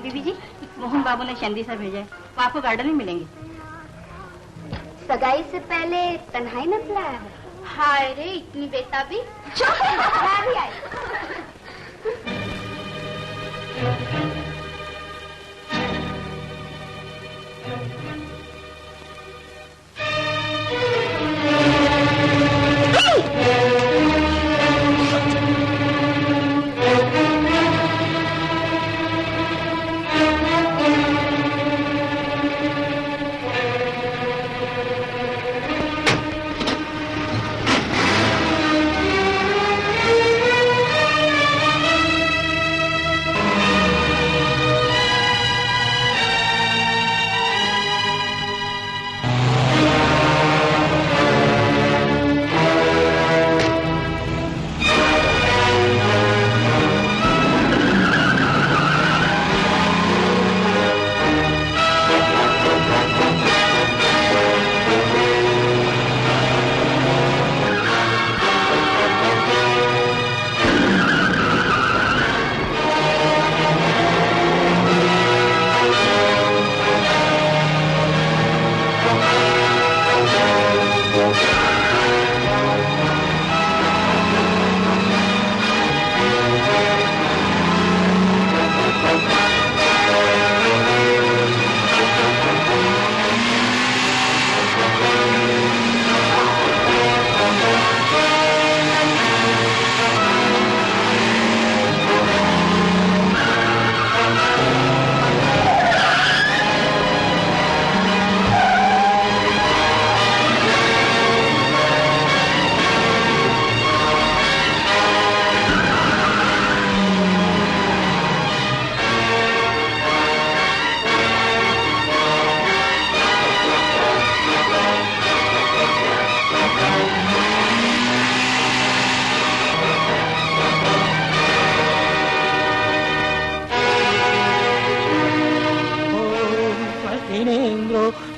बीबी जी, मोहन बाबू ने चंदी सर भेजा है, वो आपको गार्डन में मिलेंगे। सगाई से पहले तन्हाई न बुलाया है? हाय रे, इतनी बेताबी। भी आई।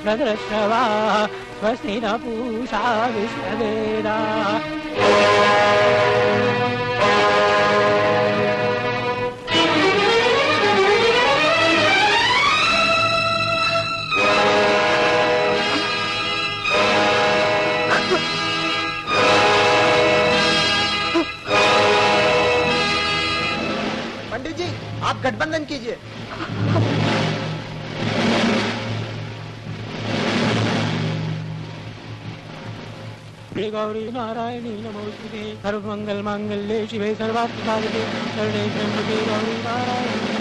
प्रदर्शवा स्वस्ति न पूषा विश्ववेदा। पंडित जी, आप गठबंधन कीजिए। गौरी नारायणी नमोस्तुते सर्वमंगल मांगल्ये शिवे सर्वार्थ साधके शरणे त्र्यंबके गौरी नारायणी।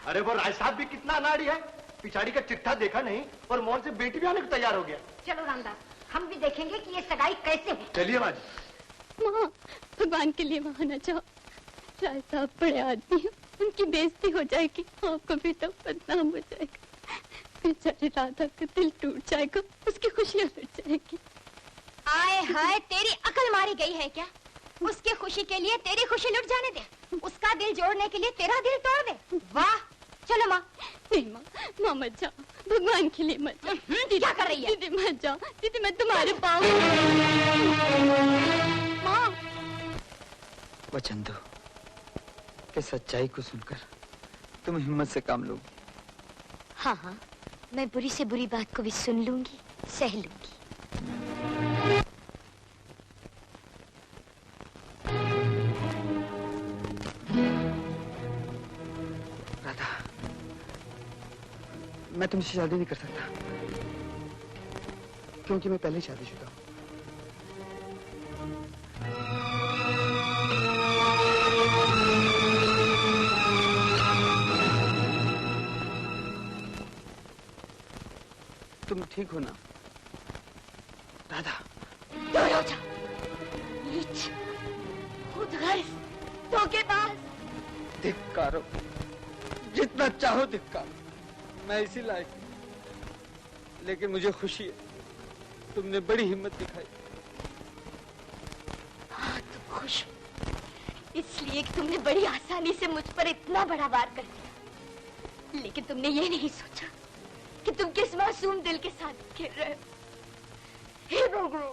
अरे वो राय साहब भी कितना अनाड़ी है, पिछाड़ी का चिट्ठा देखा नहीं और मॉल से बेटी भी आने को तैयार हो गया। चलो रामदास, हम भी देखेंगे कि ये सगाई कैसे है। चलिए माँ। माँ, भगवान के लिए वहाँ न जाओ। राय साहब बड़े आदमी हैं, उनकी बेइज्जती हो जाएगी, आपको भी तो बदनाम हो जाएगा। बेचारी राधा का दिल टूट जाएगा, उसकी खुशियाँ लुट जाएगी। आए हाय, तेरी अकल मारी गई है क्या? उसकी खुशी के लिए तेरी खुशी लुट जाने दे, उसका दिल जोड़ने के लिए तेरा दिल तोड़ दे। वाह, चलो माँ। नहीं माँ, माँ मत जाओ, भगवान के लिए मत जाओ। दीदी क्या कर रही है? दीदी मत जाओ, दीदी मैं तुम्हारे पाँव। माँ। वचन दो कि सच्चाई को सुनकर तुम हिम्मत से काम लोगी। हाँ हाँ, मैं बुरी से बुरी बात को भी सुन लूंगी, सह लूंगी। राधा, मैं तुमसे शादी नहीं कर सकता क्योंकि मैं पहले शादीशुदा हूँ। तुम ठीक हो ना राधा? दूर हो जा, नीच, खुदगर्ज, धोखेबाज। धिक्कारो, जितना चाहो धिक्कारो, मैं इसी लायक हूं। लेकिन मुझे खुशी है, तुमने बड़ी हिम्मत दिखाई। हाँ, तुम खुश हो इसलिए कि तुमने बड़ी आसानी से मुझ पर इतना बड़ा वार कर दिया। लेकिन तुमने ये नहीं सोचा कि तुम किस मासूम दिल के साथ खेल रहे हो। हे भगवान,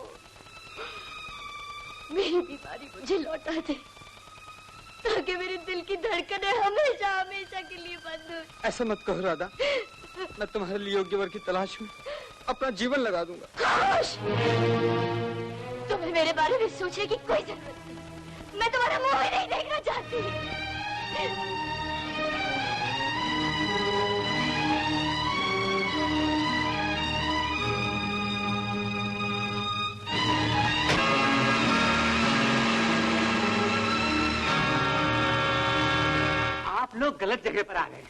मेरी बीमारी मुझे लौटा दे ताकि मेरे दिल की धड़कनें हमेशा हमेशा के लिए बंद हो। ऐसा मत कहो राधा, मैं तुम्हारे लिए योग्य वर की तलाश में अपना जीवन लगा दूंगा। खामोश! तुम्हें मेरे बारे में सोचने की कोई जरूरत नहीं। मैं तुम्हारा मुंह ही नहीं देखना चाहती। आप लोग गलत जगह पर आ गए।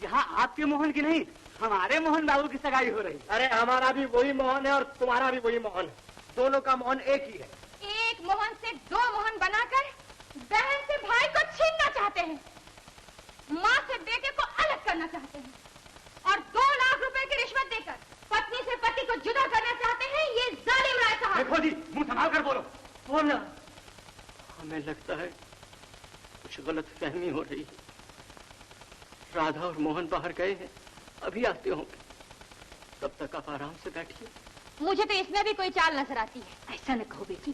यहाँ आपके मोहन की नहीं, हमारे मोहन बाबू की सगाई हो रही। अरे हमारा भी वही मोहन है और तुम्हारा भी वही मोहन है। दोनों का मोहन एक ही है। एक मोहन से दो मोहन बनाकर बहन से भाई को छीनना चाहते हैं, माँ से बेटे को अलग करना चाहते हैं और 2 लाख रुपए की रिश्वत देकर पत्नी से पति को जुदा करना चाहते हैं। ये जालिम राय साहब। देखो जी, मुंह संभाल कर बोलो। बोलना। हमें लगता है कुछ गलत फहमी हो रही है। राधा और मोहन बाहर गए हैं, अभी आते होंगे। तब तक आप आराम से बैठिए। मुझे तो इसमें भी कोई चाल नजर आती है। ऐसा न कहो बेटी,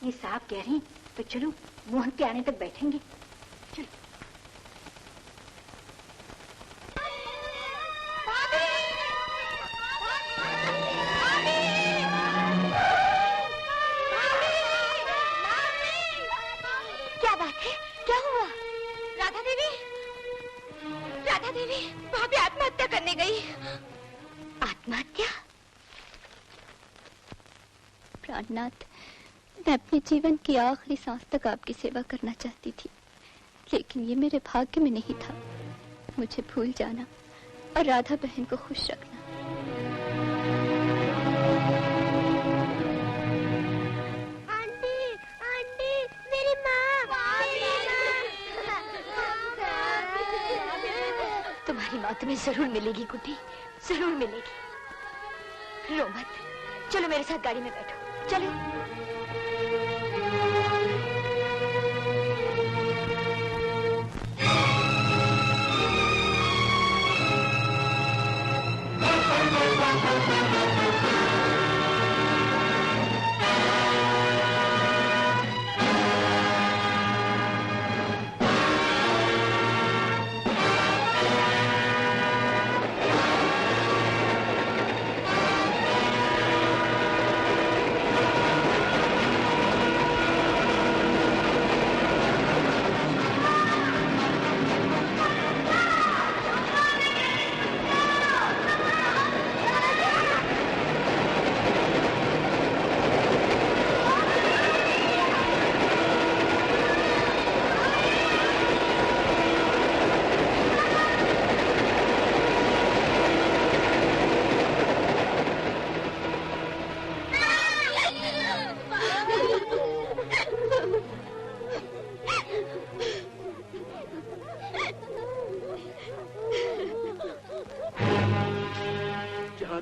ये साहब कह रहे हैं तो चलो मोहन के आने तक बैठेंगे। चलो। क्या बात है, क्या हुआ? राधा देवी, राधा देवी, भाभी आत्महत्या करने गई। आत्महत्या? प्राणनाथ, मैं अपने जीवन की आखिरी सांस तक आपकी सेवा करना चाहती थी, लेकिन ये मेरे भाग्य में नहीं था। मुझे भूल जाना और राधा बहन को खुश रखना। आंटी, आंटी, मेरी माँ, तुम्हारी माँ तुम्हें जरूर मिलेगी गुड्डी, जरूर मिलेगी। रो मत, चलो मेरे साथ गाड़ी में बैठो, चलो।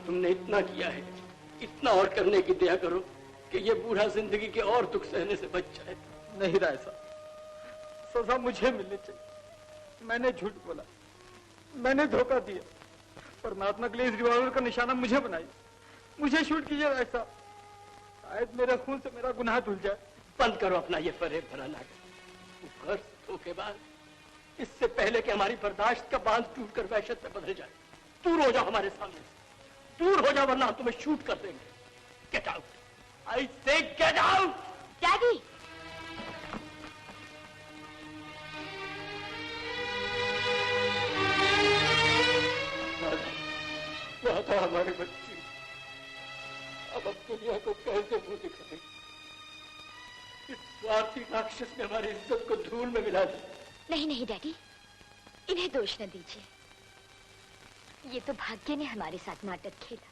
तुमने इतना किया है, इतना और करने की दया करो कि ये बूढ़ा जिंदगी के और दुख सहने से बच जाए। नहीं राय साहब, सजा मुझे मिलनी चाहिए। मैंने झूठ बोला, मैंने धोखा दिया, परमात्मा के लिए इस रिवॉल्वर का निशाना मुझे बनाई। मुझे शूट कीजिए राय साहब, शायद मेरे खून से मेरा गुनाह धुल जाए। बंद करो अपना ये फरेब भरा नाटक। घर धोखेबाज, इससे पहले कि हमारी बर्दाश्त का बांध टूटकर वहशत में बदल जाए, दूर हो जाओ हमारे सामने से, दूर हो जाओ वरना हम तुम्हें शूट कर देंगे। गेट आउट, आई से गेट आउट। डैडी, राधा हमारे बच्चे, अब दुनिया को कैसे मुंह दिखाएं? इस स्वार्थी राक्षस ने हमारी इज्जत को धूल में मिला दी। नहीं नहीं डैडी, इन्हें दोष न दीजिए। ये तो भाग्य ने हमारे साथ नाटक खेला।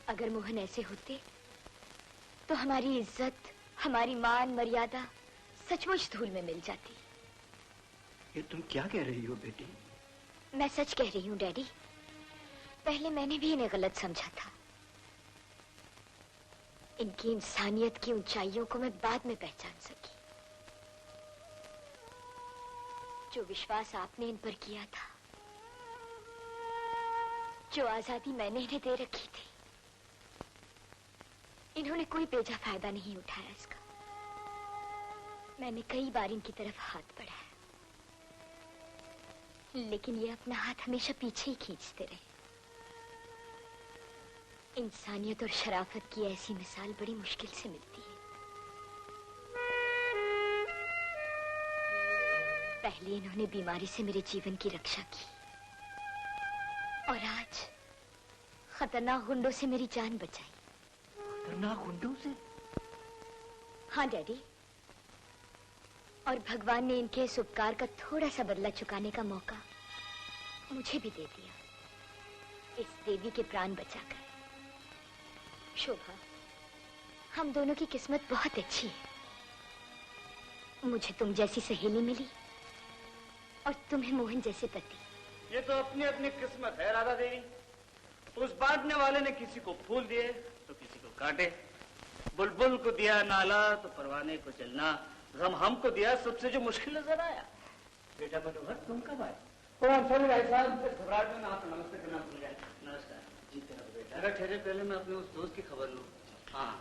अगर मोहन ऐसे होते तो हमारी इज्जत, हमारी मान मर्यादा सचमुच धूल में मिल जाती। ये तुम क्या कह रही हो बेटी? मैं सच कह रही हूँ डैडी। पहले मैंने भी इन्हें गलत समझा था। इनकी इंसानियत की ऊंचाइयों को मैं बाद में पहचान सकी। जो विश्वास आपने इन पर किया था, जो आजादी मैंने इन्हें दे रखी थी, इन्होंने कोई बेजा फायदा नहीं उठाया इसका। मैंने कई बार इनकी तरफ हाथ बढ़ाया, लेकिन ये अपना हाथ हमेशा पीछे ही खींचते रहे। इंसानियत और शराफत की ऐसी मिसाल बड़ी मुश्किल से मिलती है। पहले इन्होंने बीमारी से मेरे जीवन की रक्षा की, और आज खतरनाक गुंडों से मेरी जान बचाई। खतरनाक गुंडों से? हाँ डैडी, और भगवान ने इनके इस उपकार का थोड़ा सा बदला चुकाने का मौका मुझे भी दे दिया, इस देवी के प्राण बचाकर। शोभा, हम दोनों की किस्मत बहुत अच्छी है। मुझे तुम जैसी सहेली मिली और तुम्हें मोहन जैसे पति। ये तो अपनी अपनी किस्मत है राधा देवी। उस बांटने वाले ने किसी को फूल दिए तो किसी को काटे। बुलबुल को दिया नाला तो परवाने को चलना। गम हमको दिया सबसे जो मुश्किल नजर आया। बेटा मनोहर, तुम कब आए? सॉरी भाई साहब, घबराहट में आप नमस्ते करना भूल गए। नमस्कार। जीते रहो बेटा। अगर ठहरे, पहले मैं अपने उस दोस्त की खबर लूं। हाँ,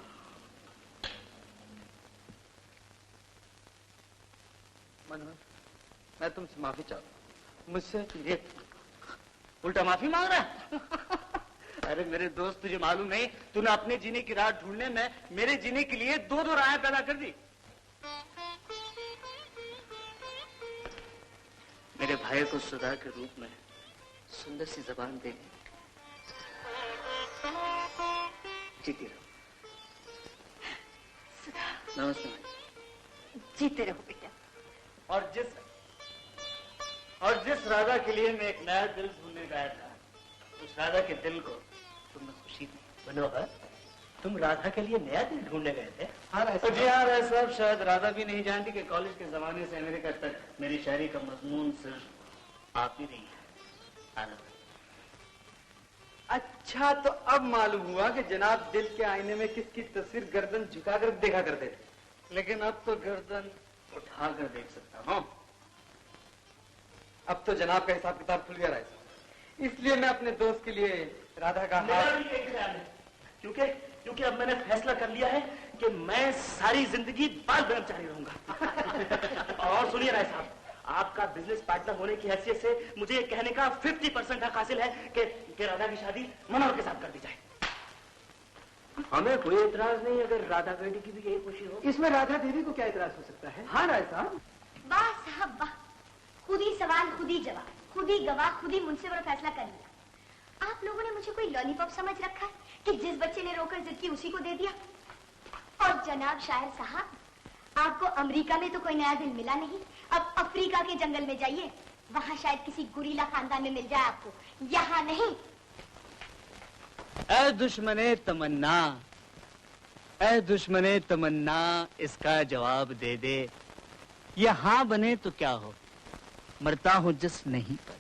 मनोहर, मैं तुमसे माफी चाहता हूँ। मुझसे ये उल्टा माफी मांग रहा है? अरे मेरे दोस्त, तुझे मालूम नहीं, तूने अपने जीने की राह ढूंढने में मेरे जीने के लिए दो दो राहें पैदा कर दी। मेरे भाई को सुधा के रूप में सुंदर सी जबान देने। जीती रहो। नमस्ते। जीते रहो बेटा। और जिस राधा के लिए मैं एक नया दिल ढूंढने गया था, उस राधा के दिल को तुमने खुशी दी। मनोहर, तुम राधा के लिए नया दिल ढूंढने गए थे? हाँ तो जी हाँ राय साहब, शायद राधा भी नहीं जानती कि कॉलेज के जमाने से अमेरिका तक मेरी शायरी का मजमून सिर्फ आप ही नहीं है। अच्छा, तो अब मालूम हुआ कि जनाब दिल के आईने में किसकी तस्वीर गर्दन झुकाकर देखा करते थे। लेकिन अब तो गर्दन उठाकर देख सकता हूँ। अब तो जनाब का हिसाब किताब खुल गया है, इसलिए मैं अपने दोस्त के लिए राधा का मेरा भी यही ख्याल है, क्योंकि अब मैंने फैसला कर लिया है कि मैं सारी जिंदगी बाल ब्रह्मचारी रहूंगा। और सुनिए राय साहब, आपका बिजनेस पार्टनर होने की हैसियत से मुझे ये कहने का 50% हक हासिल है कि राधा की शादी मनोहर के साथ कर दी जाए। हमें कोई एतराज नहीं अगर राधा बेटी की भी यही खुशी हो। इसमें राधा देवी को क्या एतराज हो सकता है? हाँ राय साहब। वाह साहब वाह, खुद ही सवाल, खुद ही जवाब, खुद ही गवाह, खुद ही मुंसिफ और फैसला कर लिया। आप लोगों ने मुझे कोई लॉलीपॉप समझ रखा है कि जिस बच्चे ने रोकर जिद की उसी को दे दिया? और जनाब शायर साहब, आपको अमेरिका में तो कोई नया दिल मिला नहीं, अब अफ्रीका के जंगल में जाइए, वहां शायद किसी गुरीला खानदान में मिल जाए आपको, यहाँ नहीं। ऐ दुश्मने तमन्ना, ऐ दुश्मने तमन्ना, इसका जवाब दे दे। ये हाँ बने तो क्या हो, मरता हूं जिस नहीं पर।